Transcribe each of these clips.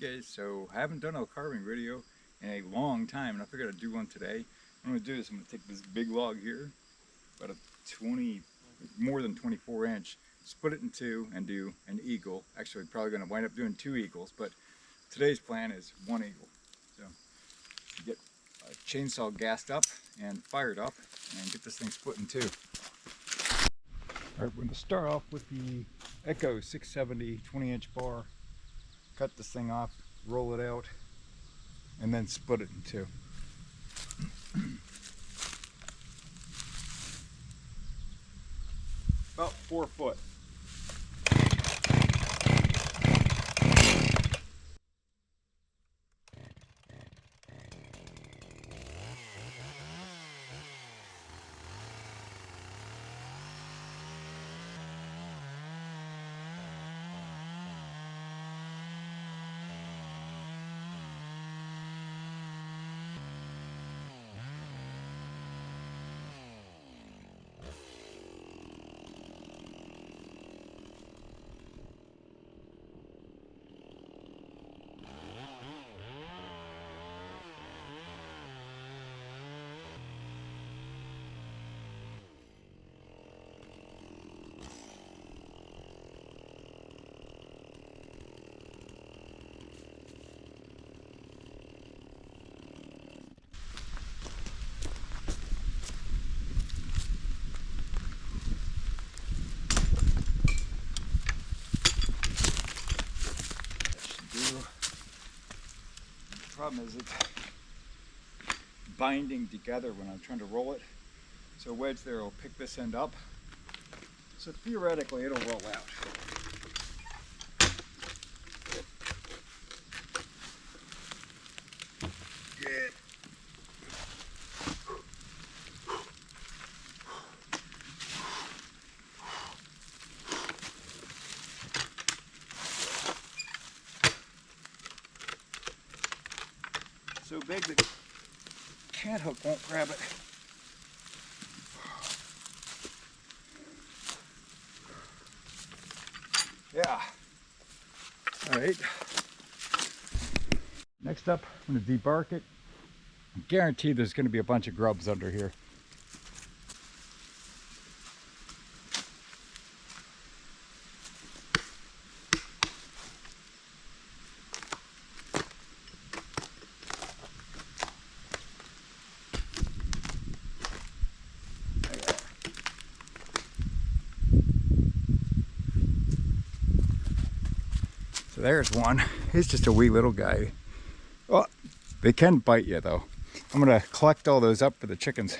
guys, so I haven't done a carving video in a long time, and I figured I'd do one today. I'm going to do this. I'm going to take this big log here, about a more than 24 inch, split it in two and do an eagle. Actually, probably going to wind up doing two eagles, but today's plan is one eagle. So get a chainsaw gassed up and fired up and get this thing split in two. All right, we're going to start off with the Echo 670 20-inch bar. Cut this thing off, roll it out, and then split it in two. About 4 foot. The problem is it's binding together when I'm trying to roll it. So a wedge there will pick this end up. So theoretically it'll roll out. Good. So big that cat hook won't grab it. Yeah. All right. Next up, I'm going to debark it. I guarantee there's going to be a bunch of grubs under here. So there's one. He's just a wee little guy. Well, they can bite you though. I'm gonna collect all those up for the chickens.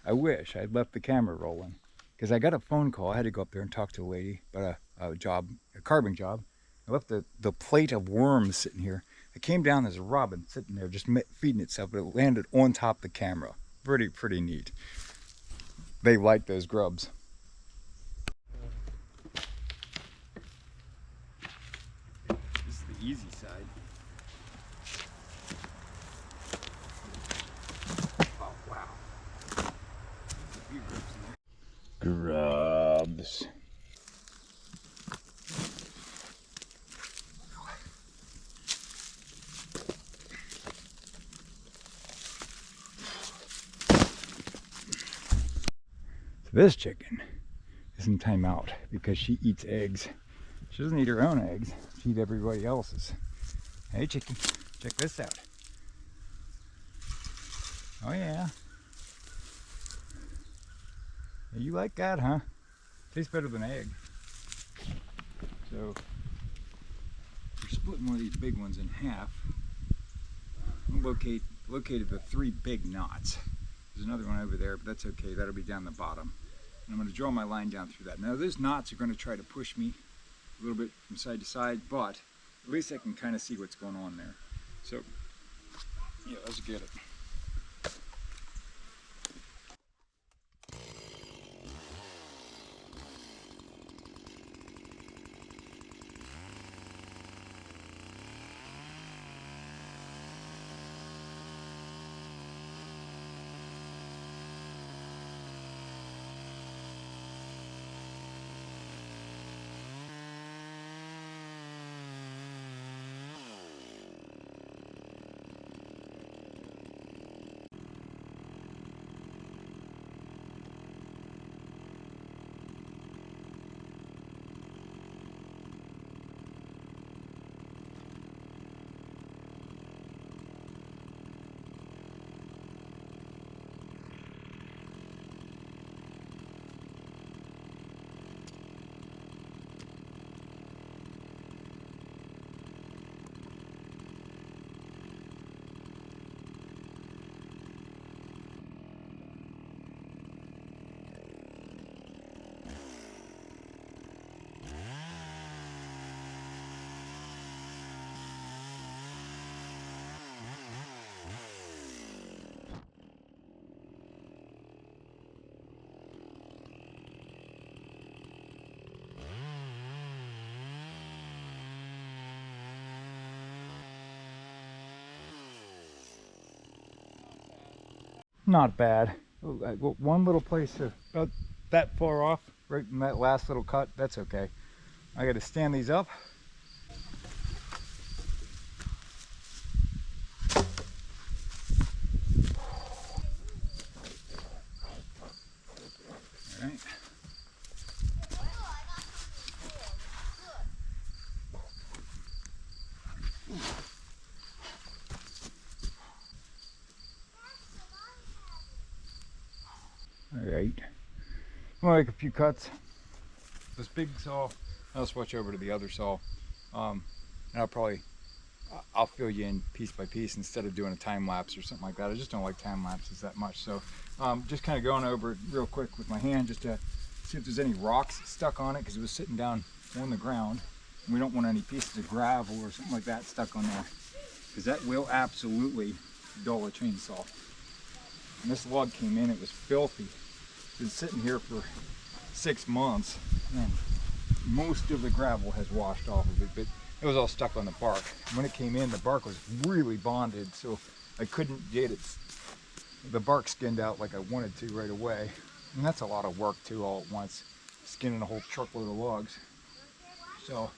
I wish I'd left the camera rolling, because I got a phone call. I had to go up there and talk to a lady about a carving job. I left the plate of worms sitting here. I came down, there's a robin sitting there just feeding itself, but it landed on top of the camera. Pretty neat. They like those grubs. This is the easy side. Oh, wow. A few grubs in there. Grubs. This chicken is in timeout because she eats eggs. She doesn't eat her own eggs, she eats everybody else's. Hey chicken, check this out. Oh yeah. You like that, huh? Tastes better than egg. So, we're splitting one of these big ones in half. I'm located the 3 big knots. There's another one over there, but that's okay, that'll be down the bottom. And I'm going to draw my line down through that. Now those knots are going to try to push me a little bit from side to side, but at least I can kind of see what's going on there. So, yeah, let's get it. not bad. One little place about that far off, right in that last little cut, that's okay. I got to stand these up. All right. All right. I'm gonna make a few cuts. This big saw, I'll switch over to the other saw, and I'll fill you in piece by piece instead of doing a time lapse or something like that. I just don't like time lapses that much. So just kind of going over it real quick with my hand just to see if there's any rocks stuck on it, because it was sitting down on the ground. We don't want any pieces of gravel or something like that stuck on there, because that will absolutely dull a chainsaw. And this log came in, it was filthy. It's been sitting here for 6 months, and most of the gravel has washed off of it, but it was all stuck on the bark. When it came in, the bark was really bonded, so I couldn't get the bark skinned out like I wanted to right away. And that's a lot of work too, all at once, skinning a whole truckload of logs. So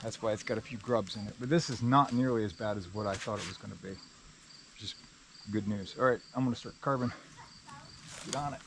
that's why it's got a few grubs in it. But this is not nearly as bad as what I thought it was going to be. Just good news. All right, I'm going to start carving. Get on it.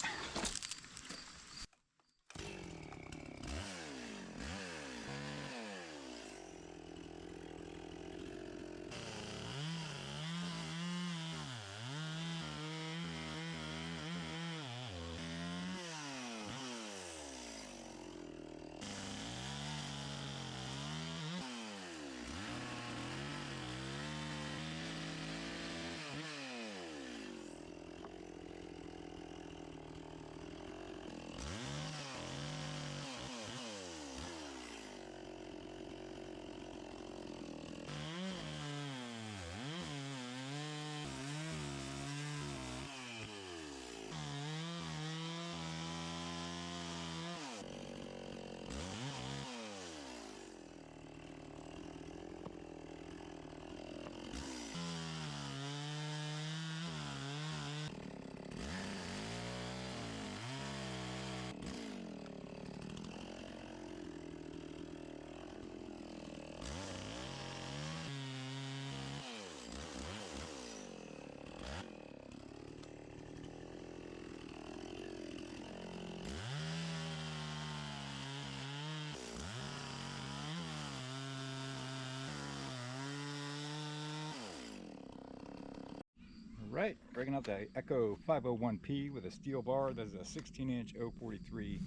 Right, breaking out the Echo 501P with a steel bar. That's a 16-inch 043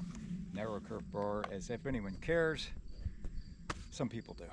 narrow curve bar, as if anyone cares. Some people do.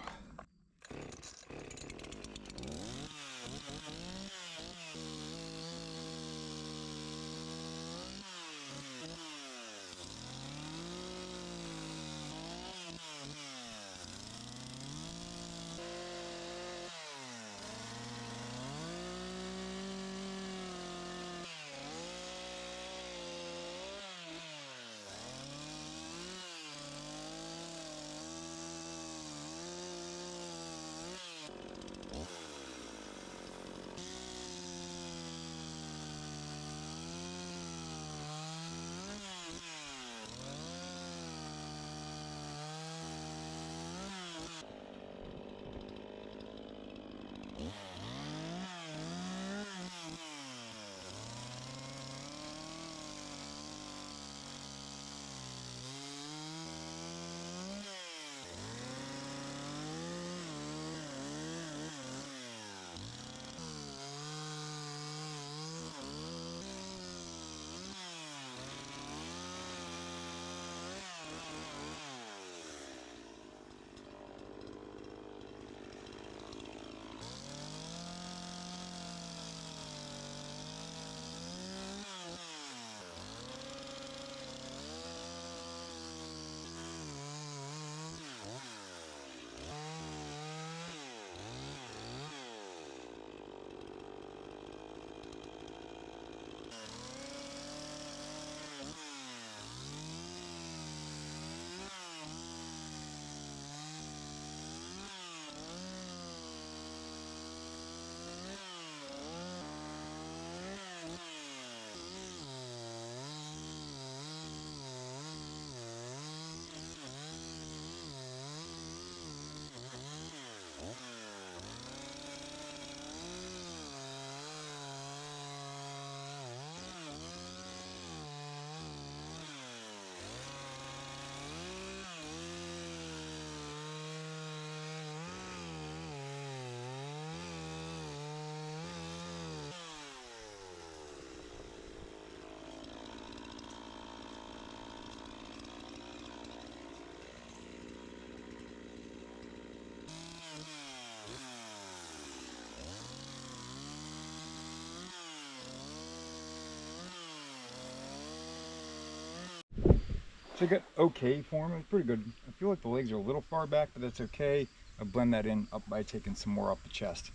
So I got okay form. It's pretty good. I feel like the legs are a little far back, but that's okay. I'll blend that in up by taking some more off the chest.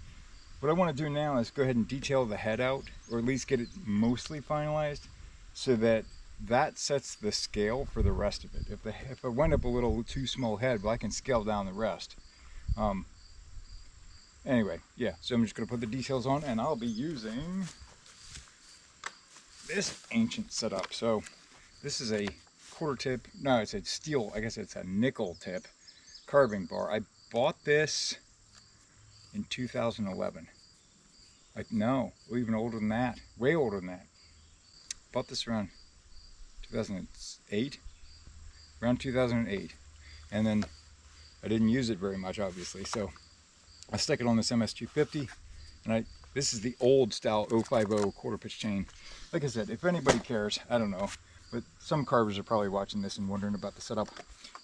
What I want to do now is go ahead and detail the head out, or at least get it mostly finalized, so that that sets the scale for the rest of it. If I wind up a little too small head, well, I can scale down the rest. Anyway, yeah, so I'm just going to put the details on, and I'll be using this ancient setup. So this is a quarter tip, no, it's a steel, I guess it's a nickel tip carving bar. I bought this in 2011. Like, no, even older than that, way older than that. Bought this around 2008, around 2008. And then I didn't use it very much, obviously, so I stuck it on this MS250, and this is the old style 050 quarter pitch chain. Like I said, if anybody cares, I don't know, but some carvers are probably watching this and wondering about the setup.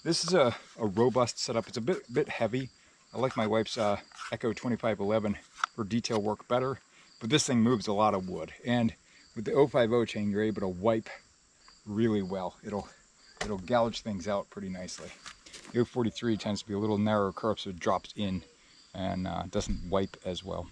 This is a robust setup. It's a bit heavy. I like my wife's Echo 2511 for detail work better, but this thing moves a lot of wood, and with the 050 chain you're able to wipe really well. It'll gouge things out pretty nicely. The 043 tends to be a little narrower curve, so it drops in and doesn't wipe as well.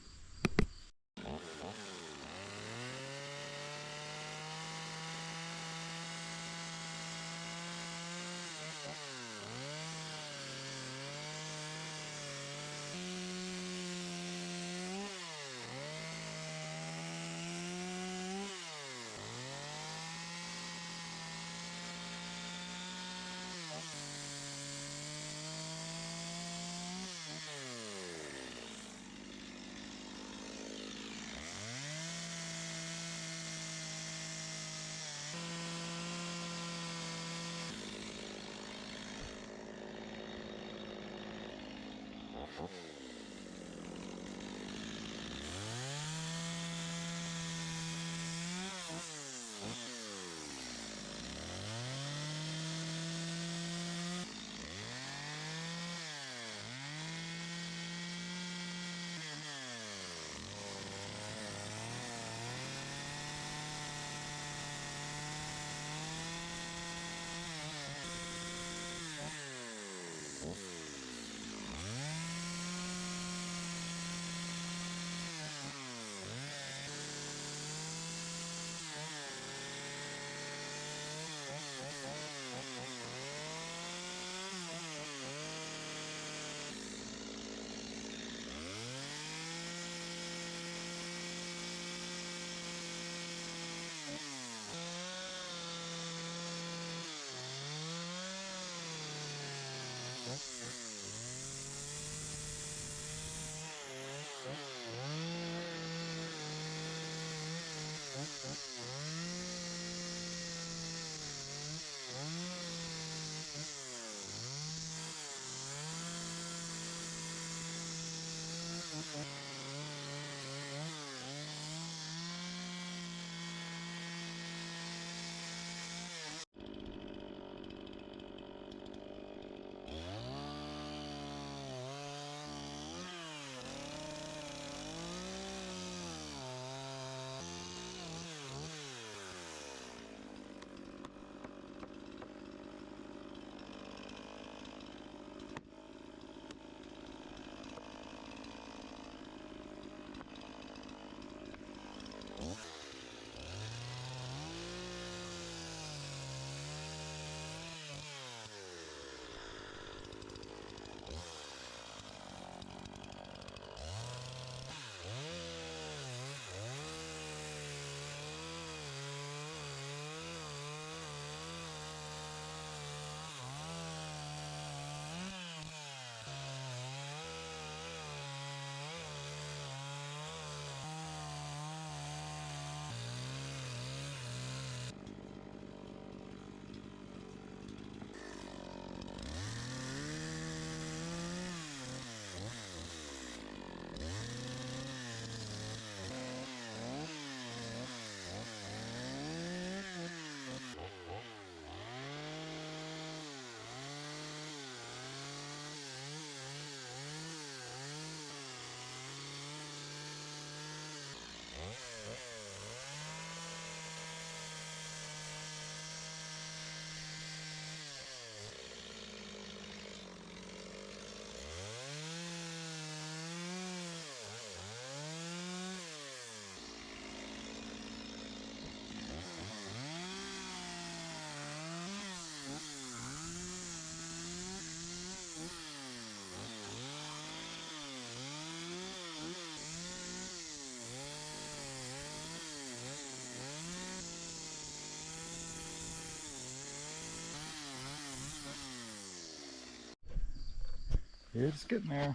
It's getting there.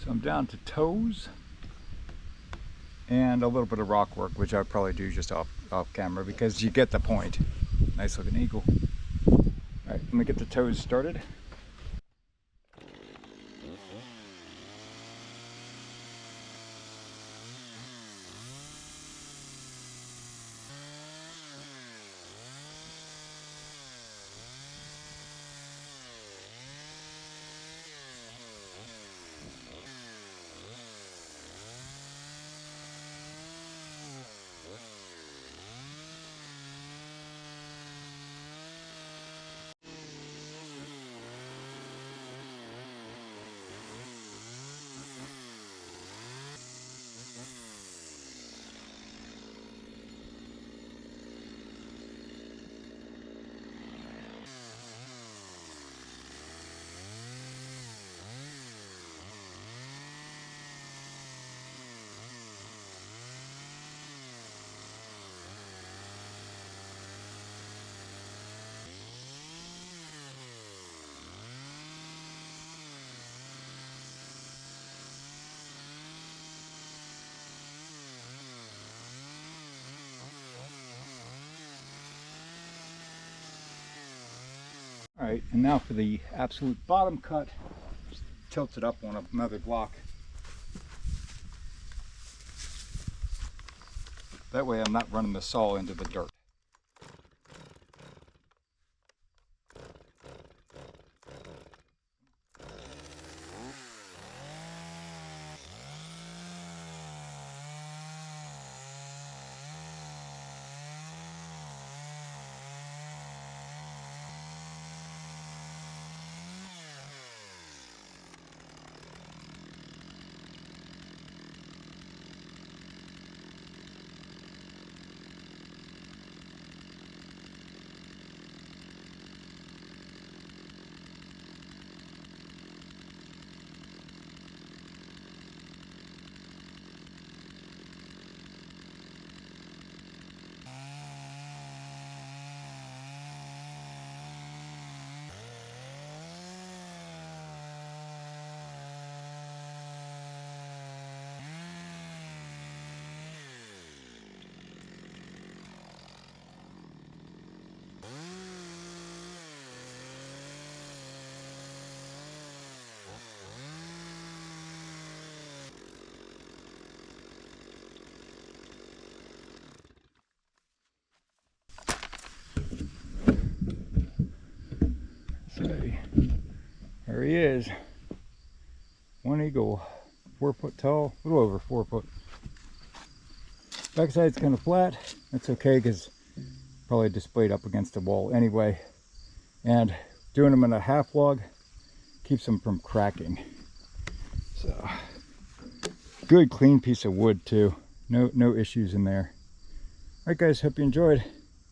So I'm down to toes and a little bit of rock work, which I'll probably do just off camera because you get the point. Nice looking eagle. All right, let me get the toes started. All right, and now for the absolute bottom cut, just tilt it up on another block. That way I'm not running the saw into the dirt. There he is. One eagle, 4 foot tall, a little over 4 foot. Backside's kind of flat. That's okay because probably displayed up against the wall anyway. And doing them in a half log keeps them from cracking. So good clean piece of wood too. No issues in there. All right guys, hope you enjoyed.